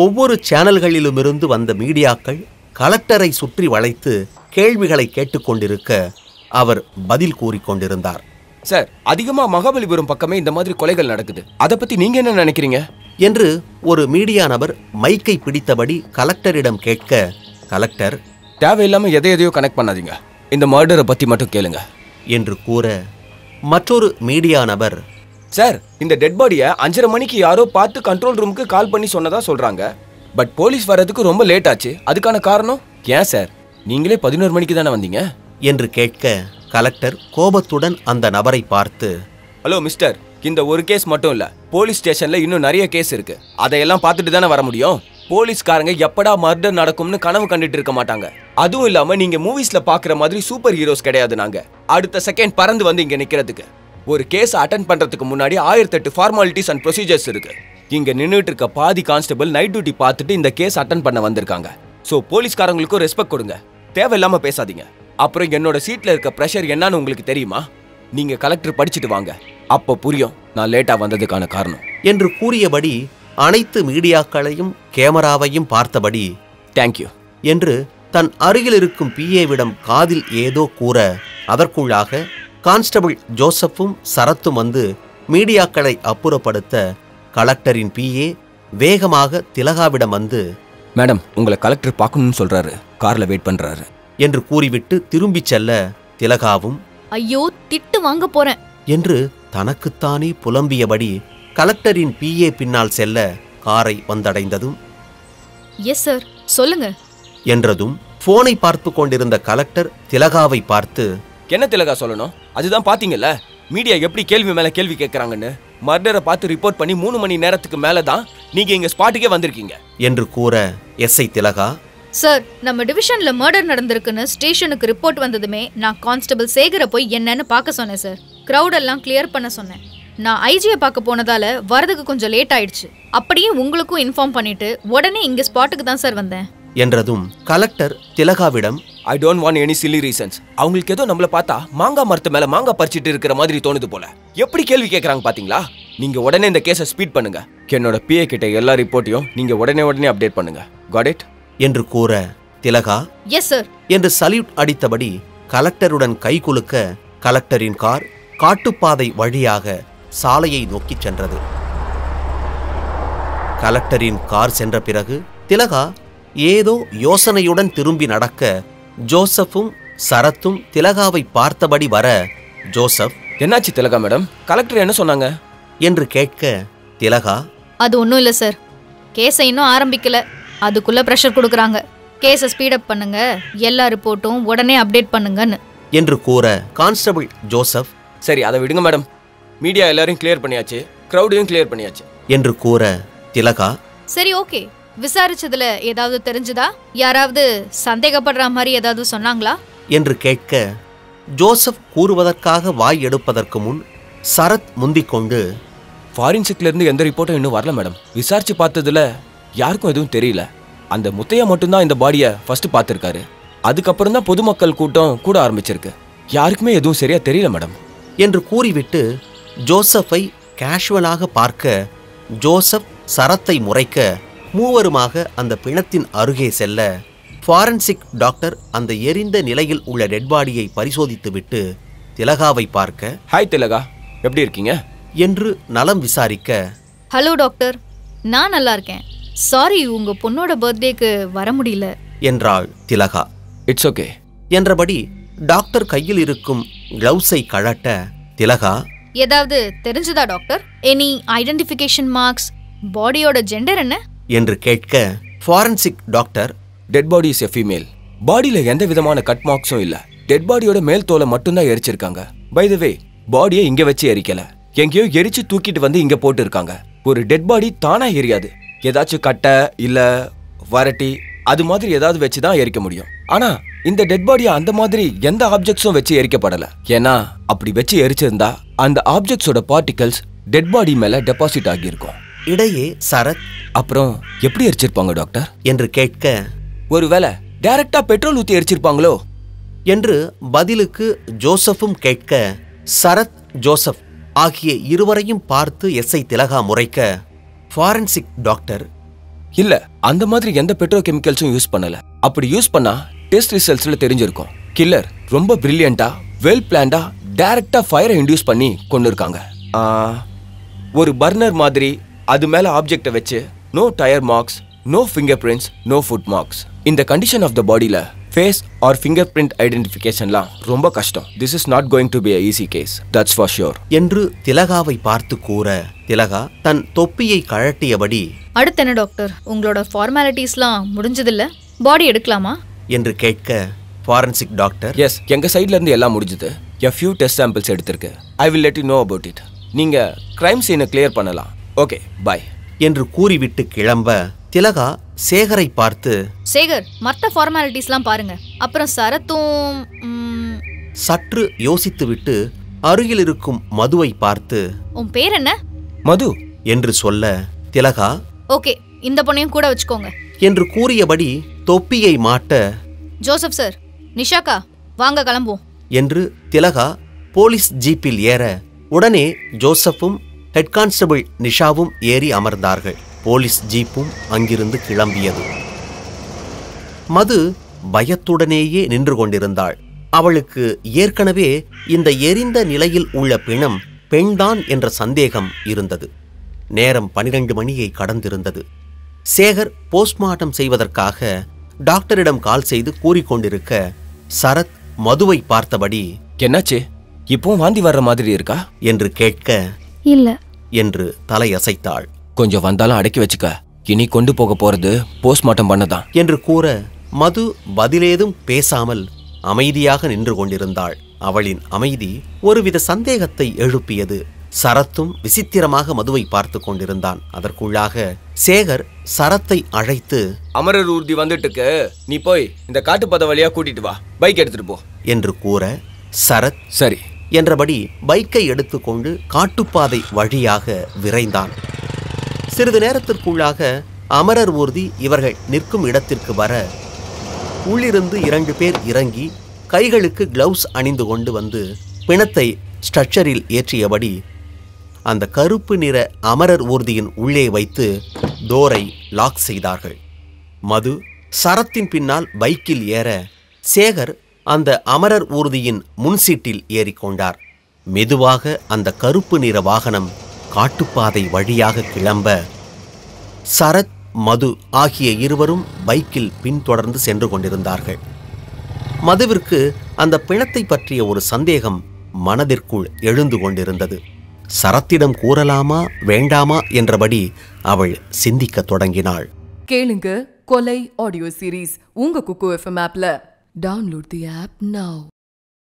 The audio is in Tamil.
ஒவ்வொரு சேனல்களிலுமிருந்து வந்த மீடியாக்கள் கலெக்டரை சுற்றி வளைத்து கேள்விகளை கேட்டுக்கொண்டிருக்க அவர் பதில் கூறிக்கொண்டிருந்தார். சார், அதிகமா மகாபலிபுரம் பக்கமே இந்த மாதிரி கொலைகள் நடக்குது. அதை பத்தி நீங்க என்ன நினைக்கிறீங்க என்று ஒரு மீடியா நபர் மைக்கை பிடித்தபடி கலெக்டரிடம் கேட்க, கலெக்டர் தேவையில்லாம எதையோ கனெக்ட் பண்ணாதீங்க, இந்த மர்டரை பத்தி மட்டும் கேளுங்க என்று கூற, மற்றொரு மீடியா நபர், சார், இந்த டெட் பாடியை 5:30 மணிக்கு யாரோ பார்த்து கண்ட்ரோல் ரூமுக்கு கால் பண்ணி சொன்னதா சொல்றாங்க. பட் போலீஸ் வர்றதுக்கு ரொம்ப லேட் ஆச்சு. அதுக்கான காரணம் ஏன் சார்? நீங்களே 11 மணிக்கு தானே வந்தீங்க என்று கேட்க, கலெக்டர் கோபத்துடன் அந்த நபரை பார்த்து, ஹலோ மிஸ்டர், இந்த ஒரு கேஸ் மட்டும் இல்ல, போலீஸ் ஸ்டேஷன்ல இன்னும் நிறைய கேஸ் இருக்கு. அதையெல்லாம் பார்த்துட்டு தானே வர முடியும். போலீஸ்காரங்க எப்படா மர்டர் நடக்கும்னு கனவு கண்டுட்டு இருக்க மாட்டாங்க. அதுவும் இல்லாம நீங்க மூவிஸ்ல பாக்குற மாதிரி சூப்பர் ஹீரோஸ் கிடையாது. நாங்க அடுத்த செகண்ட் பறந்து வந்து இங்க நிக்கிறதுக்கு. ஒரு கேஸ் அட்டெண்ட் பண்றதுக்கு முன்னாடி 1008 ஃபார்மாலிட்டிஸ் அண்ட் ப்ரொசீஜர்ஸ் இருக்கு. இங்க நின்னுட்டு இருக்க பாதி கான்ஸ்டபிள் நைட் டியூட்டி பார்த்துட்டு இந்த கேஸ் அட்டெண்ட் பண்ண வந்திருக்காங்க. சோ போலீஸ்காரங்களுக்கும் ரெஸ்பெக்ட் கொடுங்க, தேவையில்லாம பேசாதீங்க. அப்புறம் என்னோட சீட்ல இருக்க பிரஷர் என்னன்னு உங்களுக்கு தெரியுமா? நீங்க கலெக்டர் படிச்சுட்டு வாங்க, அப்போ புரியும் நான் லேட்டா வந்ததுக்கான காரணம் என்று கூறியபடி அனைத்து மீடியாக்களையும் கேமராவையும் பார்த்தபடி தேங்க்யூ என்று தன் அருகில் இருக்கும் பிஏவிடம் காதில் ஏதோ கூற, அதற்குள்ளாக கான்ஸ்டபிள் ஜோசப்பும் சரத்தும் வந்து மீடியாக்களை அப்புறப்படுத்த, கலெக்டரின் பிஏ வேகமாக திலகாவிடம் வந்து, மேடம், உங்களை கலெக்டர் பார்க்கணும்னு சொல்றாரு, கார்ல வெயிட் பண்றாரு என்று கூறிவிட்டு திரும்பிச் செல்ல, திலகாவும் ஐயோ திட்டு வாங்க போறேன் என்று தனக்குத்தானே புலம்பியபடி கலெக்டரின் பிஏ பின்னால் செல்ல, காரை வந்தடைந்ததும் எஸ் சார் சொல்லுங்க என்றதும் போனை பார்த்து கொண்டிருந்த கலெக்டர் திலகாவை பார்த்து, என்ன திலகா சொல்லணும்? அதுதான் பாத்தீங்கல்ல, மீடியா எப்படி கேள்வி மேல கேள்வி கேட்கறாங்கன்னு. மர்டரை பார்த்து ரிப்போர்ட் பண்ணி 3 மணி நேரத்துக்கு மேலதான் நீங்க இங்க ஸ்பாட்டுக்கே வந்திருக்கீங்க என்று கூற, எஸ்ஐ திலகா, சார், நம்ம டிவிஷன்ல மர்டர் நடந்திருக்குன்னு ஸ்டேஷனுக்கு ரிப்போர்ட் வந்ததுமே நான் கான்ஸ்டபிள் சேகரை போய் என்னன்னு பார்க்க சொன்னேன் சார். கிரவுட் எல்லாம் கிளியர் பண்ண சொன்னேன். நான் ஐஜியை பார்க்க போனதால வரதுக்கு கொஞ்சம் லேட் ஆயிடுச்சு. அப்படியே உங்களுக்கும் இன்ஃபார்ம் பண்ணிட்டு உடனே இங்க ஸ்பாட்டுக்கு தான் சார் வந்தேன் என்றதும் கலெக்டர் திலகாவிடம், I don't want any silly reasons. அவங்களுக்கு ஏதோ நம்மள பார்த்தா மாங்காய் மரத்து மேல மாங்காய் பறிச்சிட்டு இருக்கிற மாதிரி தோணுது போல. எப்படி கேள்வி கேட்கறாங்க பாத்தீங்களா? நீங்க உடனே இந்த கேஸை ஸ்பீட் பண்ணுங்க. என்னோட பிஏ கிட்ட எல்லா ரிப்போர்ட்டையும் நீங்க உடனே அப்டேட் பண்ணுங்க. காட் இட் என்று கூற, திலகா எஸ் சார் என்று சல்யூட் அடித்தபடி கலெக்டருடன் கைகுலுக்க, கலெக்டரின் கார் காட்டுப்பாதை வழியாக சாலையை நோக்கி சென்றது. கலெக்டரின் கார் சென்ற பிறகு திலகா ஏதோ யோசனையுடன் திரும்பி நடக்க, ஜோசப்பும் சரத்தும் திலகாவை பார்த்தபடி வர, ஜோசப், என்னாச்சு திலகா மேடம்? கலெக்டர் என்ன சொன்னாங்க என்று கேட்க, திலகா, அது ஒன்றும் இல்லை சார், கேஸை இன்னும் ஆரம்பிக்கல, அதுக்குள்ள ப்ரெஷர் கொடுக்குறாங்க. கேஸை ஸ்பீடப் பண்ணுங்க, எல்லா ரிப்போர்ட்டும் உடனே அப்டேட் பண்ணுங்கன்னு என்று கூற, கான்ஸ்டபிள் ஜோசப், சரி அதை விடுங்க மேடம், மீடியா எல்லாரையும் கிளியர் பண்ணியாச்சு, கிரௌடையும் கிளியர் பண்ணியாச்சு என்று கூற, திலகா, சரி ஓகே, விசாரிச்சதுல ஏதாவது தெரிஞ்சுதா? யாராவது சந்தேகப்படுற மாதிரி ஏதாவது சொன்னாங்களா என்று கேட்க, ஜோசப் கூறுவதற்காக வாய் எடுப்பதற்கு முன் சரத் முந்திக்கொண்டு, ஃபாரின்சிக்ல இருந்து எந்த ரிப்போர்ட்டும் இன்னும் வரல மேடம். விசாரிச்சு பார்த்ததுல யாருக்கும் எதுவும் தெரியல. அந்த முத்தையா மட்டும்தான் இந்த பாடியை ஃபர்ஸ்ட் பார்த்திருக்காரு. அதுக்கப்புறம் தான் பொதுமக்கள் கூட்டம் கூட ஆரம்பிச்சிருக்கு. யாருக்குமே எதுவும் சரியா தெரியல மேடம் என்று கூறிவிட்டு ஜோசப்பை கேஷுவலாக பார்க்க, ஜோசப் சரத்தை முறைக்க, மூவருமாக அந்த பிணத்தின் அருகே செல்ல, ஃபாரன்சிக் டாக்டர் அந்த எரிந்த நிலையில் உள்ள டெட் பாடியை பரிசோதித்துவிட்டு திலகாவை பார்க்க, ஹாய் திலகா, எப்படி இருக்கீங்க என்று நலம் விசாரிக்க, ஹலோ டாக்டர், நான் நல்லா இருக்கேன். சாரி, உங்க பொண்ணோட பர்த்டேக்கு வர முடியல என்றாள் திலகா. இட்ஸ் ஓகே என்றபடி டாக்டர் கையில் இருக்கும் கிளவுஸை கழட்ட, திலகா, ஏதாவது தெரிஞ்சதா டாக்டர்? Any identification marks? பாடியோட ஜெண்டர் என்ன என்று கேட்க, forensic doctor, dead body is a female. பாடியில எந்த விதமான கட் மார்க்ஸும் இல்ல. டெட் பாடியோட மேல் தோலை மட்டும்தான் எரிச்சிருக்காங்க. பை த வே, பாடியை இங்க வச்சு எரிக்கல, எங்கேயோ எரிச்சு தூக்கிட்டு வந்து இங்க போட்டு இருக்காங்க. ஒரு டெட் பாடி தானா எரியாது. ஏதாச்சும் கட்டை இல்ல வரட்டி அது மாதிரி ஏதாவது வச்சுதான் எரிக்க முடியும். ஆனா இந்த டெட் பாடியை அந்த மாதிரி எந்த ஆப்ஜெக்ட்ஸும் வச்சு எரிக்கப்படல. ஏன்னா அப்படி வச்சு எரிச்சிருந்தா அந்த ஆப்ஜெக்ட்ஸோட பார்ட்டிகல்ஸ் டெட் பாடி மேல டெபாசிட் ஆகியிருக்கும். இடையே சரத், அப்புறம் எப்படி எரிச்சிருப்பாங்க டாக்டர் என்று கேட்க, ஒருவேளை டைரக்டா பெட்ரோல் ஊத்தி எரிச்சிருப்பாங்களோ என்று பதிலுக்கு ஜோசப்பும் கேட்க, சரத் ஜோசப் ஆகிய இருவரையும் பார்த்து எஸ்ஐ திலகா முறைக்க, ஃபாரன்சிக் டாக்டர், இல்ல, அந்த மாதிரி எந்த பெட்ரோ கெமிக்கல்ஸும் யூஸ் பண்ணல. அப்படி யூஸ் பண்ணா டெஸ்ட் ரிசல்ட்ஸ்ல தெரிஞ்சிருக்கும். கில்லர் ரொம்ப பிரில்லியண்டா, வெல் பிளான்டா, டைரக்டா ஃபயரை இன்டியூஸ் பண்ணி கொண்டு இருக்காங்க. ஒரு பர்னர் மாதிரி அது மேல ஆப்ஜெக்டை வச்சு no tyre marks, no finger prints, no foot marks. இந்த கண்டிஷன் ஆஃப் த பாடியில ஃபேஸ் ஆர் ஃபிங்கர் பிரிண்ட் ஐடென்டிஃபிகேஷன்லாம் ரொம்ப கஷ்டம். This is not going to be a easy case, that's for sure என்று திலகாவை பார்த்து கூற, திலகா தன் தொப்பியை கழட்டியபடி, அடுத்து என்ன டாக்டர், உங்களோட ஃபார்மாலிட்டிஸ்லாம் முடிஞ்சதில்ல, பாடி எடுக்கலாமா என்று கேட்க, ஃபாரன்சிக் டாக்டர், எஸ், எங்க சைட்ல இருந்து எல்லாம் முடிஞ்சது. a few test samples எடுத்திருக்கு. I will let you know about it. நீங்க கிரைம் சீனை கிளியர் பண்ணலாம். ஓகே, பை என்று கூறிவிட்டு கிளம்ப, திலகா சேகரை பார்த்து, சேகர் மற்ற ஃபார்மாலிட்டிஸ்லாம் பாருங்க, அப்புறம் சரத்தும். சற்று யோசித்துவிட்டு அருகில் இருக்கும் மதுவை பார்த்து, உன் பேர் என்ன? மது என்று சொல்ல, திலகா ஓகே, இந்த பொண்ணையும் கூட வச்சுக்கோங்க என்று கூறியபடி தொப்பியை மாட்ட, ஜோசப் சார், நிஷாக்கா வாங்க கிளம்புவோம் என்று திலகா போலீஸ் ஜீப்பில் ஏற, உடனே ஜோசப்பும் ஹெட் கான்ஸ்டபிள் நிஷாவும் ஏறி அமர்ந்தார்கள். போலீஸ் ஜீப்பும் அங்கிருந்து கிளம்பியது. மது பயத்துடனேயே நின்று கொண்டிருந்தாள். அவளுக்கு ஏற்கனவே இந்த எரிந்த நிலையில் உள்ள பிணம் பெண்தான் என்ற சந்தேகம் இருந்தது. நேரம் 12 மணியை கடந்திருந்தது. சேகர் போஸ்ட்மார்ட்டம் செய்வதற்காக டாக்டரிடம் கால் செய்து கூறிக்கொண்டிருக்க, சரத் மதுவை பார்த்தபடி, என்னாச்சு, இப்பவும் வாந்தி வர்ற மாதிரி இருக்கா என்று கேட்க, இல்ல என்று தலையசைத்தாள். கொஞ்சம் வந்தாலும் அடக்கி வச்சுக்க, இனி கொண்டு போக போறது போஸ்ட்மார்ட்டம் பண்ணதான் என்று கூற, மது பதிலேதும் பேசாமல் அமைதியாக நின்று கொண்டிருந்தாள். அவளின் அமைதி ஒருவித சந்தேகத்தை எழுப்பியது. சரத்தும் விசித்திரமாக மதுவை பார்த்து கொண்டிருந்தான். அதற்குள்ளாக சேகர் சரத்தை அழைத்து, அமரர் ஊர்தி வந்துட்டுக்கு, நீ போய் இந்த காட்டுப்பாதை வழியா கூட்டிட்டு வா, பைக் எடுத்துட்டு போ என்று கூற, சரத் சரி என்றபடி பைக்கை எடுத்துக்கொண்டு காட்டுப்பாதை வழியாக விரைந்தான். சிறிது நேரத்திற்குள்ளாக அமரர் ஊர்தி இவர்கள் நிற்கும் இடத்திற்கு வர, உள்ளிருந்து 2 பேர் இறங்கி கைகளுக்கு கிளவுஸ் அணிந்து கொண்டு வந்து பிணத்தை ஸ்ட்ரக்சரில் ஏற்றியபடி அந்த கருப்பு நிற அமரர் ஊர்தியின் உள்ளே வைத்து டோரை லாக் செய்தார்கள். மது சரத்தின் பின்னால் பைக்கில் ஏற, சேகர் அந்த அமரர் ஊர்தியின் முன்சீட்டில் ஏறிக்கொண்டார். மெதுவாக அந்த கருப்பு நிற வாகனம் காட்டுப்பாதை வழியாக கிளம்ப, சரத் மது ஆகிய இருவரும் பைக்கில் பின்தொடர்ந்து சென்று கொண்டிருந்தார்கள். மதுவிற்கு அந்த பிணத்தை பற்றிய ஒரு சந்தேகம் மனதிற்குள் எழுந்து கொண்டிருந்தது. சரத்திடம் கூறலாமா வேண்டாமா என்றபடி அவள் சிந்திக்கத் தொடங்கினாள். கேளுங்க கொலை ஆடியோ சீரீஸ் உங்க குக்கு எஃப்எம் ஆப்ல. டவுன்லோட் தி ஆப் நவ.